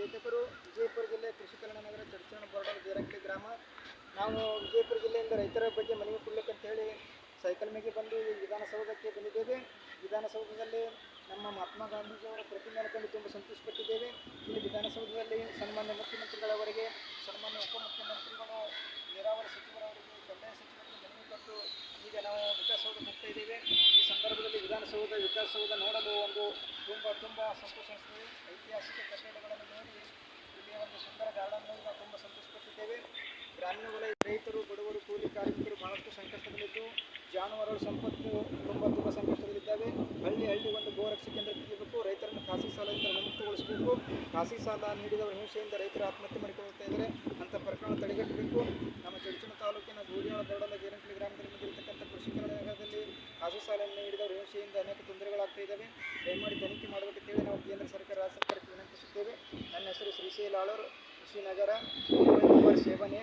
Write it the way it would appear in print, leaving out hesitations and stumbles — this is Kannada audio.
ಲೇಖಕರು ವಿಜಯಪುರ ಜಿಲ್ಲೆ ಕೃಷಿ ಕಲ್ಯಾಣ ನಗರ ಚಡಚಣ ಬಾರ್ಡರ್ ಜೇರಂಕಲಿ ಗ್ರಾಮ. ನಾವು ವಿಜಯಪುರ ಜಿಲ್ಲೆಯಿಂದ ರೈತರ ಬಗ್ಗೆ ಮನವಿ ಕೊಡಲಿಕ್ಕಂತ ಹೇಳಿ ಸೈಕಲ್ ಮೇಲೆ ಬಂದು ವಿಧಾನಸೌಧಕ್ಕೆ ಬಂದಿದ್ದೇವೆ. ವಿಧಾನಸೌಧದಲ್ಲಿ ನಮ್ಮ ಮಹಾತ್ಮ ಗಾಂಧೀಜಿಯವರ ಪ್ರತಿಮೆಯನ್ನು ಕಂಡು ತುಂಬ ಸಂತೋಷಪಟ್ಟಿದ್ದೇವೆ. ಇಲ್ಲಿ ವಿಧಾನಸೌಧದಲ್ಲಿ ಸನ್ಮಾನ್ಯ ಮುಖ್ಯಮಂತ್ರಿಗಳವರಿಗೆ, ಸನ್ಮಾನ್ಯ ಉಪಮುಖ್ಯಮಂತ್ರಿಗಳು, ನೀರಾವರಿ ಸಚಿವರವರಿಗೆ, ಕಂದಾಯ ಸಚಿವರಿಗೆ ಮನವಿ ಕೊಟ್ಟು ಈಗ ನಾವು ವಿಕಾಸಸೌಧ ಹೋಗ್ತಾ ಇದ್ದೇವೆ. ಈ ಸಂದರ್ಭದಲ್ಲಿ ವಿಕಾಸಸೌಧ ನೋಡಲು ತುಂಬ ಸಂತೋಷ ಅನಿಸ್ತದೆ. ಐತಿಹಾಸಿಕ ಕಟ್ಟಡಗಳನ್ನು ನೋಡಿ ಇಲ್ಲಿ ಒಂದು ಸುಂದರ ಗಾರ್ಡನ್ ನೋಡಿ ನಾವು ತುಂಬ ಸಂತೋಷಪಟ್ಟಿದ್ದೇವೆ. ಗ್ರಾಮೀಣ ವಲಯ ರೈತರು, ಬಡವರು, ಕೂಲಿ ಕಾರ್ಮಿಕರು ಬಹಳಷ್ಟು ಸಂಕಷ್ಟದಲ್ಲಿದ್ದು ಜಾನುವಾರುಗಳ ಸಂಪತ್ತು ತುಂಬ ಸಂಕಷ್ಟದಲ್ಲಿದ್ದಾವೆ. ಹಳ್ಳಿ ಒಂದು ಗೋರಕ್ಷೆ ಕೇಂದ್ರ ತೆಗೆಯಬೇಕು. ರೈತರನ್ನು ಖಾಸಗಿ ಸಾಲದಿಂದ ಋಣಮುಕ್ತಗೊಳಿಸಬೇಕು. ಖಾಸಗಿ ಸಾಲ ನೀಡಿದವರ ಹಿಂಸೆಯಿಂದ ರೈತರು ಆತ್ಮಹತ್ಯೆ ಮಾಡಿಕೊಳ್ಳುತ್ತಾ ಇದ್ದಾರೆ. ಅಂಥ ಪ್ರಕರಣ ತಡೆಗಟ್ಟಬೇಕು. ನಮ್ಮ ಚಡಚಣ ತಾಲೂಕಿನ ಗೋಡಿಯಾಳ ದೊಡ್ಡಲ ಜೇರಂಕಲಿ ಗ್ರಾಮದಲ್ಲಿ ಬಂದಿರತಕ್ಕಂಥ ಕೃಷಿ ಕಲ್ಯಾಣ ನಗರದಲ್ಲಿ ಖಾಸಗಿ ಸಾಲವನ್ನು ನೀಡಿದವರ ಹಿಂಸೆಯಿಂದ ಅನೇಕ ತೊಂದರೆಗಳಾಗ್ತಾ ಇದ್ದಾವೆ. ದಯಮಾಡಿ ತನಿಖೆ ಮಾಡಬೇಕಂತೇಳಿ ನಾವು ಕೇಂದ್ರ ಸರ್ಕಾರ, ರಾಜ್ಯ ಸರ್ಕಾರಕ್ಕೆ ವಿನಂತಿಸುತ್ತೇವೆ. ನನ್ನ ಹೆಸರು ಶ್ರೀಶೈಲ ಆಳೂರು, ಕೃಷಿ ನಗರ, ಮೊಬೈಲ್ ನಂಬರ್ 7